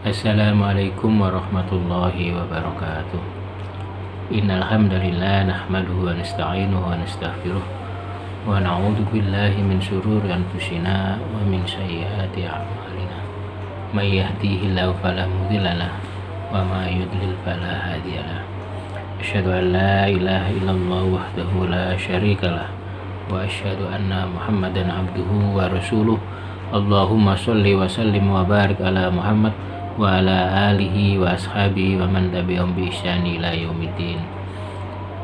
Assalamualaikum warahmatullahi wabarakatuh. Innal hamdalillah nahmaduhu wa nasta'inuhu wa nastaghfiruh wa na'udzu billahi min shururi anfusina wa min sayyiati a'malina. May yahdihillahu fala mudilla lahu wa may yudlil fala hadiyalah. Asyhadu an la ilaha illallah wahdahu la syarikalah wa asyhadu anna Muhammadan abduhu wa rasuluh. Allahumma sholli wa sallim wa barik ala Muhammad wa ala alihi wa ashabihi wa man tabi'ahum bi ihsani ila yaumiddin.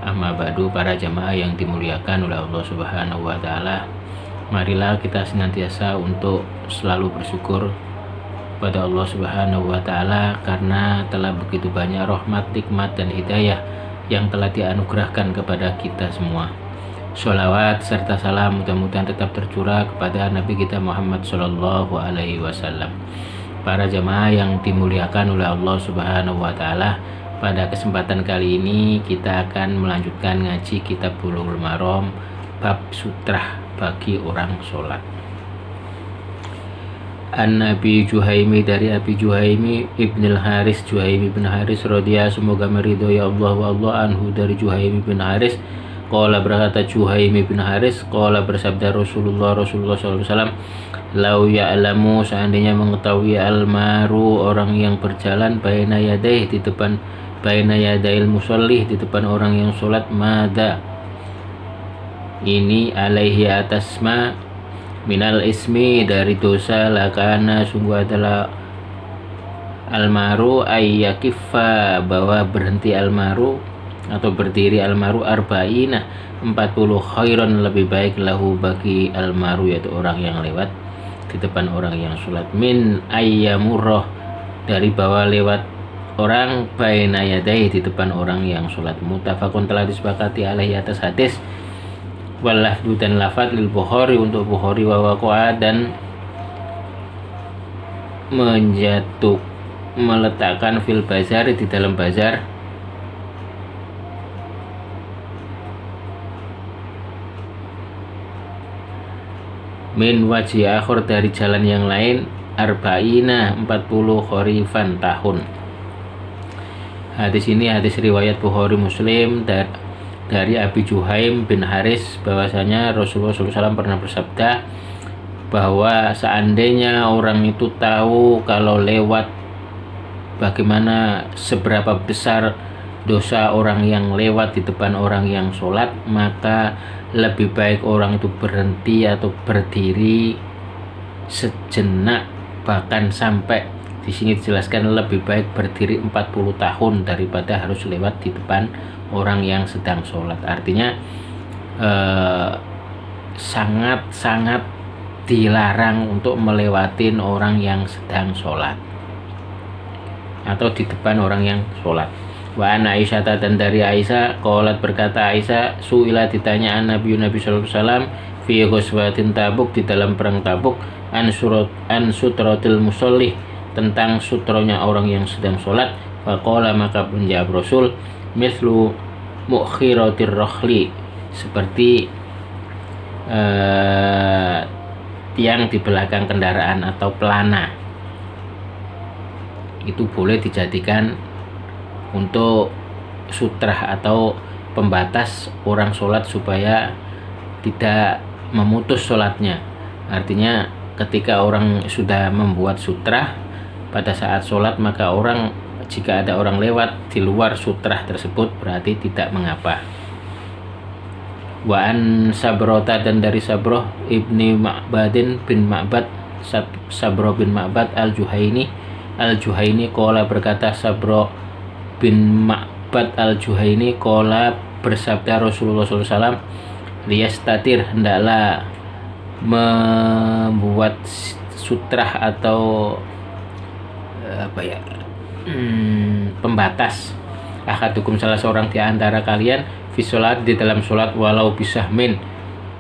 Amma ba'du, para jamaah yang dimuliakan oleh Allah Subhanahu wa taala. Marilah kita senantiasa untuk selalu bersyukur pada Allah Subhanahu wa taala karena telah begitu banyak rahmat, nikmat dan hidayah yang telah dianugerahkan kepada kita semua. Sholawat serta salam mudah-mudahan tetap tercurah kepada Nabi kita Muhammad Sallallahu Alaihi Wasallam. Para jamaah yang dimuliakan oleh Allah Subhanahu wa taala, pada kesempatan kali ini kita akan melanjutkan ngaji kitab Bulughul Maram bab sutrah bagi orang sholat. An-Nabi Juhaimi, dari Abi Juhaimi Ibnul Haris, Juhaimi bin Haris radhiyallahu, semoga meridhoi Allah wa Allah anhu, dari Juhaimi bin Haris qala, berkata Juhaimi bin Haris, qala, bersabda Rasulullah SAW, lau ya'lamu, seandainya mengetahui almaru, orang yang berjalan, baina yadaih, di depan, baina yadail musallih, di depan orang yang sholat, mada, ini alaihi atas ma minal ismi, dari dosa, lakana, sungguh adalah almaru ayyakiffa, bahwa berhenti almaru atau berdiri almaru, arba'ina, 40 khairan, lebih baik, lahu, bagi almaru, yaitu orang yang lewat di depan orang yang sholat, min ayyamurroh, dari bawah lewat orang, baina yadai, di depan orang yang sholat. Muttafaqun, telah disepakati alaihi atas hadis, walafdu, dan lafad, lil Bukhari, untuk Bukhari, wa waqa'a, dan meletakkan fil bazar, di dalam bazar, min wajhi akhir, dari jalan yang lain, arba'ina, 40 kharifan, tahun. Hadis ini hadis riwayat Bukhari Muslim dari Abi Juhaim bin Haris, bahwasanya Rasulullah SAW pernah bersabda bahwa seandainya orang itu tahu kalau lewat bagaimana seberapa besar dosa orang yang lewat di depan orang yang sholat, maka lebih baik orang itu berhenti atau berdiri sejenak, bahkan sampai di sini dijelaskan lebih baik berdiri 40 tahun daripada harus lewat di depan orang yang sedang sholat. Artinya sangat-sangat dilarang untuk melewatin orang yang sedang sholat atau di depan orang yang sholat. Wa an Aisyah, dan dari Aisyah, qalat, berkata Aisyah, su'ila, ditanya Nabi sallallahu alaihi wasallam, fi ghazwatin Tabuk, di dalam perang Tabuk, an sutratil musallih, tentang sutronya orang yang sedang sholat. Faqala, maka menjawab Rasul, mithlu mukhiratir rokhli, seperti tiang di belakang kendaraan atau pelana, itu boleh dijadikan untuk sutrah atau pembatas orang sholat supaya tidak memutus sholatnya. Artinya ketika orang sudah membuat sutrah pada saat sholat, maka orang, jika ada orang lewat di luar sutrah tersebut, berarti tidak mengapa. Wa an Sabrota, dan dari Sabroh ibni Ma'badin bin Ma'bad, Sabroh bin Ma'bad al-Juhaini, qala, berkata Sabroh bin Ma'bad al-Juhaini, qala, bersabda Rasulullah SAW, liyastatir, hendaklah membuat sutrah atau pembatas, ahadukum, salah seorang di antara kalian, fi sholat, di dalam sholat, walau bisahmin,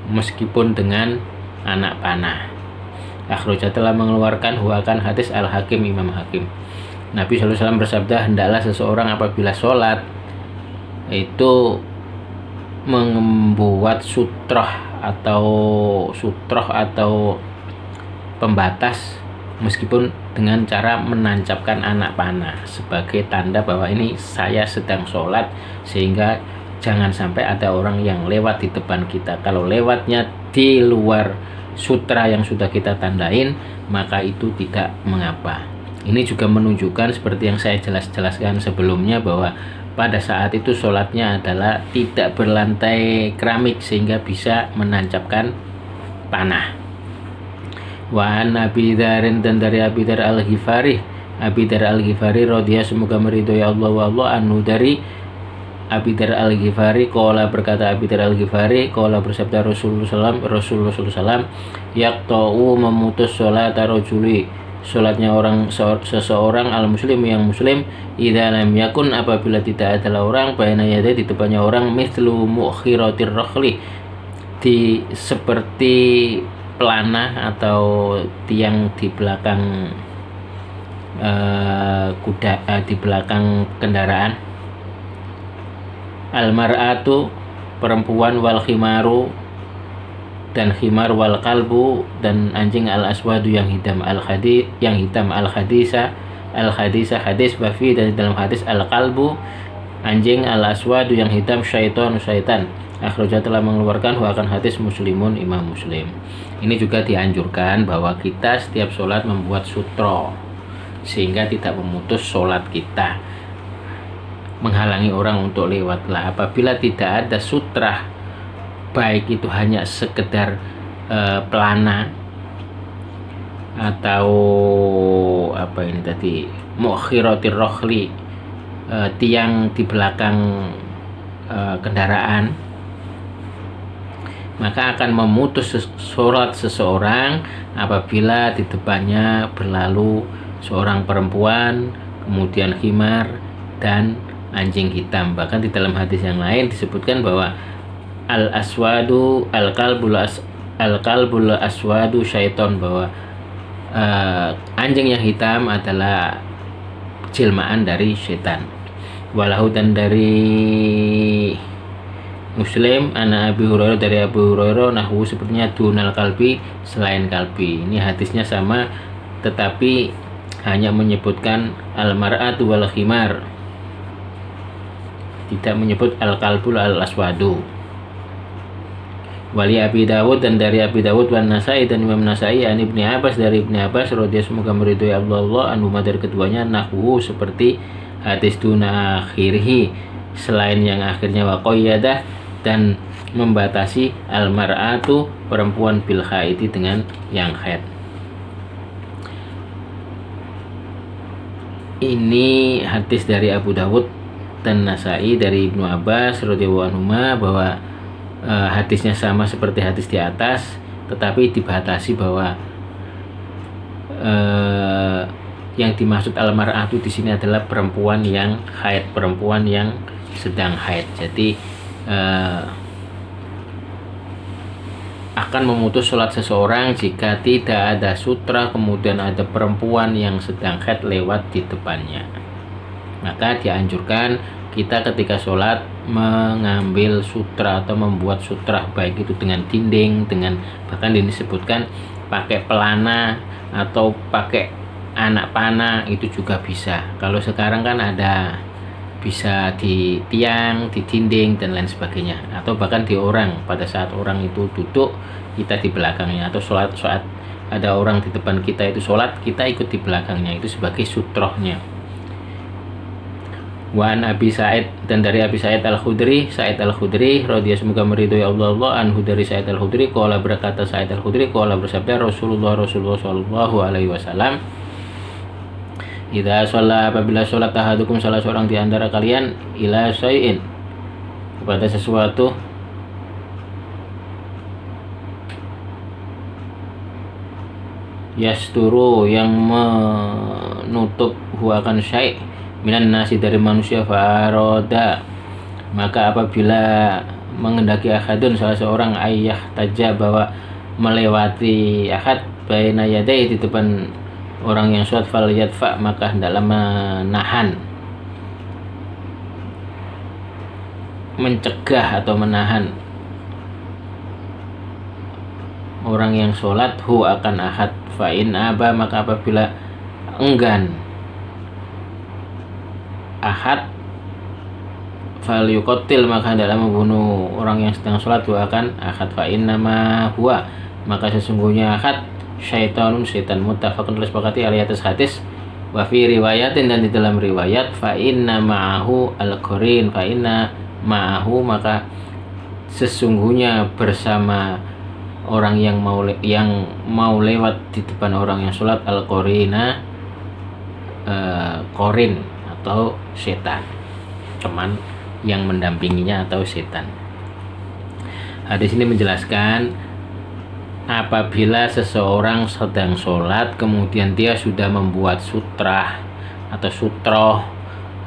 meskipun dengan anak panah. Akhraja, telah mengeluarkan huakan hadis Al-Hakim, Imam Hakim. Nabi SAW bersabda, hendaklah seseorang apabila sholat itu membuat sutroh atau pembatas meskipun dengan cara menancapkan anak panah sebagai tanda bahwa ini saya sedang sholat, sehingga jangan sampai ada orang yang lewat di depan kita. Kalau lewatnya di luar sutra yang sudah kita tandain, maka itu tidak mengapa. Ini juga menunjukkan seperti yang saya jelaskan sebelumnya, bahwa pada saat itu sholatnya adalah tidak berlantai keramik sehingga bisa menancapkan panah. Wa an Abi Dharin, dan dari Abi Dhar Al-Ghifari, Abi Dhar Al-Ghifari radhiyallahu semoga meridhoi Allah wa Allah anhu, dari Abi Dhar Al-Ghifari qala berkata Abi Dhar Al-Ghifari qala bersabda Rasulullah SAW yaqta'u memutus sholat rajuli sholatnya seseorang al-muslim yang muslim idza lam yakun apabila tidak adalah orang baina yadai di depannya orang mithlu mukhiratir rakhli di seperti pelana atau tiang di belakang kuda di belakang kendaraan. Al-mar'atu perempuan, wal khimaru dan khimar, wal kalbu dan anjing, al aswadu yang hitam, al hadisa hadis bafi, dan dalam hadis al kalbu anjing, al aswadu yang hitam, syaitan akhraja telah mengeluarkan akan hadis Muslimun, Imam Muslim. Ini juga dianjurkan bahwa kita setiap sholat membuat sutra sehingga tidak memutus sholat kita, menghalangi orang untuk lewatlah. Apabila tidak ada sutra, baik itu hanya sekedar pelana atau apa ini tadi mukhiratir rokhli, tiang di belakang kendaraan, maka akan memutus sholat seseorang apabila di depannya berlalu seorang perempuan, kemudian khimar dan anjing hitam. Bahkan di dalam hadis yang lain disebutkan bahwa al-aswadu al-kalbul aswadu syaiton, bahwa anjing yang hitam adalah jelmaan dari setan. Walahu, dan dari Muslim ana Abi Hurairah, dari Abu Hurairah nahwu sepertinya dunal kalbi, selain kalbi. Ini hadisnya sama tetapi hanya menyebutkan al-mar'atu wal khimar, tidak menyebut al-kalbul al-aswadu. Wali Abi Dawud, dan dari Abi Dawud wan Nasai dan Imam Nasai an Ibnu Abbas, dari Ibnu Abbas radhiyallahu semoga meridhoi Allah anhu dari keduanya, nahwu seperti hadis duna akhirih, selain yang akhirnya wa qayyadah, dan membatasi al-mar'atu perempuan bil haidi dengan yang haid. Ini hadis dari Abu Dawud dan Nasai dari Ibnu Abbas radhiyallahu anhu, bahwa hadisnya sama seperti hadis di atas, tetapi dibatasi bahwa yang dimaksud al-mar'atu di sini adalah perempuan yang haid, perempuan yang sedang haid. Jadi akan memutus sholat seseorang jika tidak ada sutra kemudian ada perempuan yang sedang haid lewat di depannya. Maka dianjurkan kita ketika sholat mengambil sutra atau membuat sutra, baik itu dengan dinding, dengan bahkan ini disebutkan pakai pelana atau pakai anak panah, itu juga bisa. Kalau sekarang kan ada bisa di tiang, di dinding dan lain sebagainya, atau bahkan di orang, pada saat orang itu duduk kita di belakangnya, atau sholat saat ada orang di depan kita itu sholat kita ikut di belakangnya, itu sebagai sutrohnya. Wa an Abi Sa'id, dan dari Abi Sa'id Al-Khudri radhiyallahu semoga meridhoi Allah anhu, dari Sa'id Al-Khudri qala berkata Sa'id Al-Khudri qala bersabda Rasulullah sallallahu alaihi wasallam, idza shalla, apabila sholat ahadukum salah seorang di antara kalian ila syai'in, kepada sesuatu, yasturu, yang menutup huakan syai' minan nasi, dari manusia, faroda, maka apabila mengendaki ahadun salah seorang ayah taja, bahwa melewati ahad baina yadai, di depan orang yang sholat, fal yadfa, maka hendaklah menahan, mencegah atau menahan orang yang sholat hu akan ahad, fa in aba maka apabila enggan ahad fal yuqatil maka hendaklah membunuh orang yang sedang sholat hu akan ahad, fa in nama huwa maka sesungguhnya ahad syaitanun setan. Muttafaqun telah sepakati alaihi atas hadis. Wa fi riwayatin dan di dalam riwayat fa inna ma'ahu al-qarin, fa inna ma'ahu maka sesungguhnya bersama orang yang mau lewat di depan orang yang sholat al-qarina qarin atau setan, teman yang mendampinginya atau setan. Hadis ini menjelaskan apabila seseorang sedang sholat kemudian dia sudah membuat sutra atau sutroh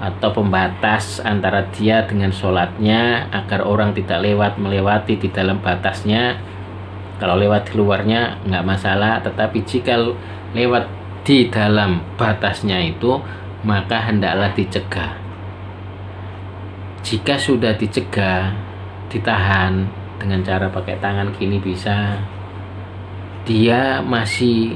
atau pembatas antara dia dengan sholatnya agar orang tidak melewati di dalam batasnya. Kalau lewat di luarnya nggak masalah, tetapi jika lewat di dalam batasnya itu maka hendaklah dicegah. Jika sudah dicegah, ditahan dengan cara pakai tangan gini bisa, dia masih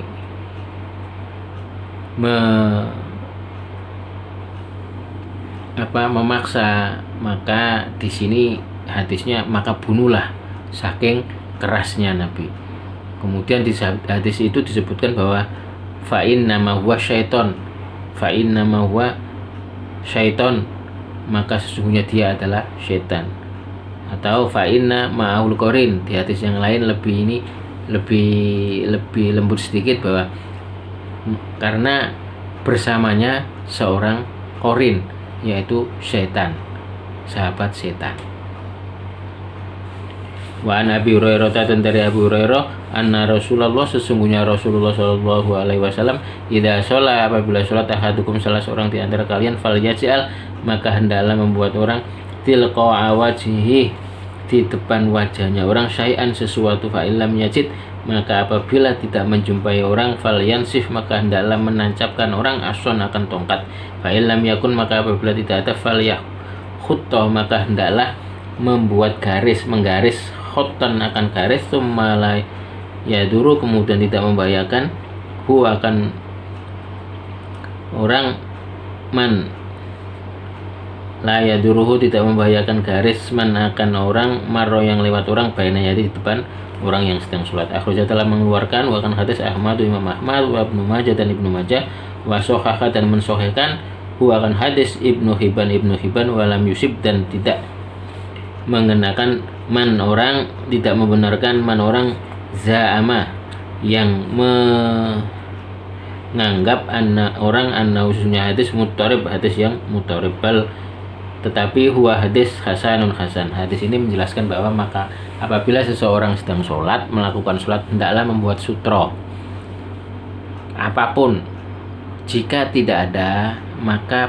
memaksa, maka di sini hadisnya maka bunuhlah, saking kerasnya Nabi. Kemudian di hadis itu disebutkan bahwa fa inna ma huwa syaiton, fa inna ma huwa syaiton maka sesungguhnya dia adalah syaitan. Atau fa inna ma'ahul qarin, di hadis yang lain lebih lembut sedikit bahwa karena bersamanya seorang qarin yaitu syaitan, sahabat setan. Wa an Abi Hurairah, dan dari Abu Hurairah anna Rasulullah sesungguhnya Rasulullah sallallahu alaihi wasallam idza sholat apabila sholat ahadukum salah seorang di antara kalian falyaj'al maka hendaklah membuat orang tilqa wajhihi di depan wajahnya orang syai'an sesuatu, fa illam yajid maka apabila tidak menjumpai orang falyansif maka hendaklah menancapkan orang ason akan tongkat, fa illam yakun maka apabila tidak ada falyakhutta maka hendaklah membuat garis, menggaris khottan akan garis, tsumma yaduru kemudian tidak membahayakan hu akan orang man la yaduruhu tidak membahayakan garis man akan orang marro yang lewat orang baina yadi di depan orang yang sedang sholat. Akhrajah telah mengeluarkan wa kan hadis Ahmad, Imam Ahmad wa Ibnu Majah dan Ibnu Majah wa sahhaha dan mensahihkan hu akan hadis Ibnu Hibban walam yusib dan tidak mengenakan man orang, tidak membenarkan man orang za'ama yang menganggap anna usulnya hadis mutarib, hadis yang mutarib, tetapi huwa hadis hasanun hasan. Hadis ini menjelaskan bahwa maka apabila seseorang sedang sholat, melakukan sholat hendaklah membuat sutro apapun. Jika tidak ada maka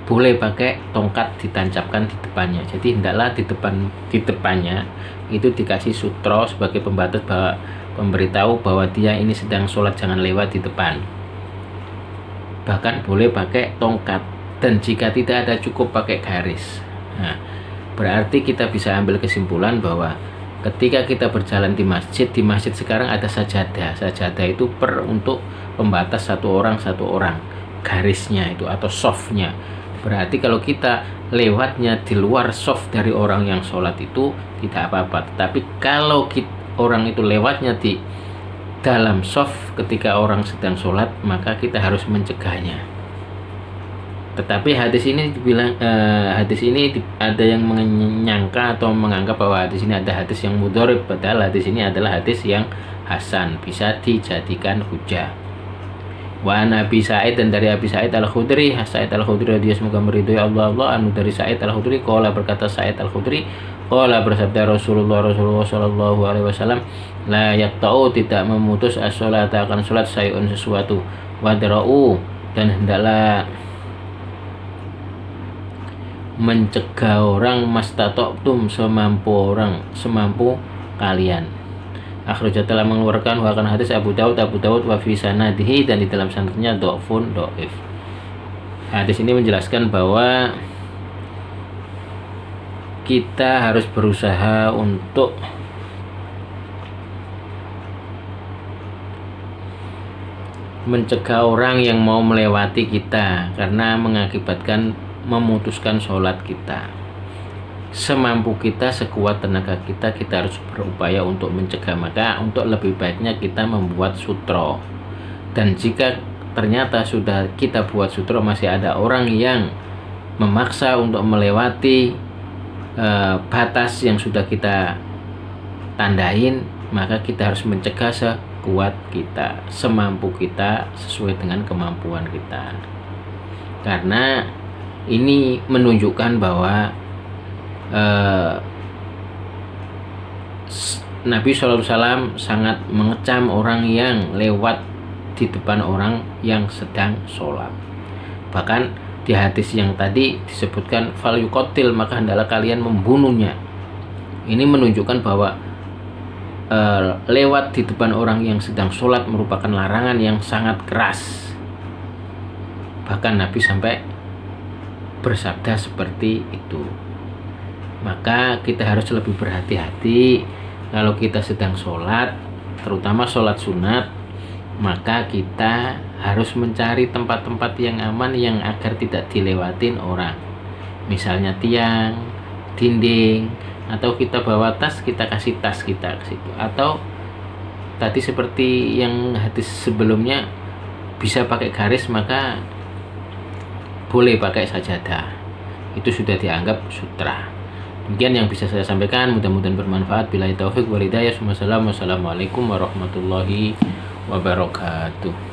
boleh pakai tongkat ditancapkan di depannya. Jadi hendaklah di depannya itu dikasih sutro sebagai pembatas, bahwa memberitahu bahwa dia ini sedang sholat, jangan lewat di depan. Bahkan boleh pakai tongkat. Dan jika tidak ada cukup pakai garis. Nah, berarti kita bisa ambil kesimpulan bahwa ketika kita berjalan di masjid sekarang ada sajadah. Sajadah itu untuk pembatas satu orang garisnya itu atau softnya. Berarti kalau kita lewatnya di luar soft dari orang yang sholat itu tidak apa-apa. Tetapi kalau orang itu lewatnya di dalam soft ketika orang sedang sholat, maka kita harus mencegahnya. Tetapi hadis ini ada yang menyangka atau menganggap bahwa hadis ini ada hadis yang mudharib, padahal hadis ini adalah hadis yang hasan, bisa dijadikan hujah. Wa Nabi Sa'id dan dari Abi Sa'id Al-Khudri, dia semoga meridhoi Allah anu dari Sa'id Al-Khudri qala berkata Sa'id Al-Khudri qala bersabda Rasulullah sallallahu alaihi wasallam la yaqta'u tidak memutus as-sholata akan salat sayun sesuatu, wadra'u dan hendaklah mencegah orang mastata'tum semampu kalian. Akhrajah telah mengeluarkan akan hadis Abu Daud wa fi sanadihi dan di dalam sanadnya dha'fun dhaif. Hadis ini menjelaskan bahwa kita harus berusaha untuk mencegah orang yang mau melewati kita karena mengakibatkan memutuskan sholat kita. Semampu kita, sekuat tenaga kita, kita harus berupaya untuk mencegah. Maka untuk lebih baiknya kita membuat sutro. Dan jika ternyata sudah kita buat sutro masih ada orang yang memaksa untuk melewati batas yang sudah kita tandain, maka kita harus mencegah sekuat kita, semampu kita, sesuai dengan kemampuan kita. Karena ini menunjukkan bahwa Nabi SAW sangat mengecam orang yang lewat di depan orang yang sedang sholat. Bahkan di hadis yang tadi disebutkan fal yuqatil, maka hendaklah kalian membunuhnya. Ini menunjukkan bahwa lewat di depan orang yang sedang sholat merupakan larangan yang sangat keras. Bahkan Nabi sampai bersabda seperti itu. Maka kita harus lebih berhati-hati kalau kita sedang sholat, terutama sholat sunat. Maka kita harus mencari tempat-tempat yang aman yang agar tidak dilewatin orang. Misalnya tiang, dinding, atau kita bawa tas, kita kasih tas kita ke situ. Atau tadi seperti yang hadis sebelumnya, bisa pakai garis, maka boleh pakai sajadah. Itu sudah dianggap sutra. Demikian yang bisa saya sampaikan, mudah-mudahan bermanfaat. Billahi taufik wal hidayah. Wassalamualaikum warahmatullahi wabarakatuh.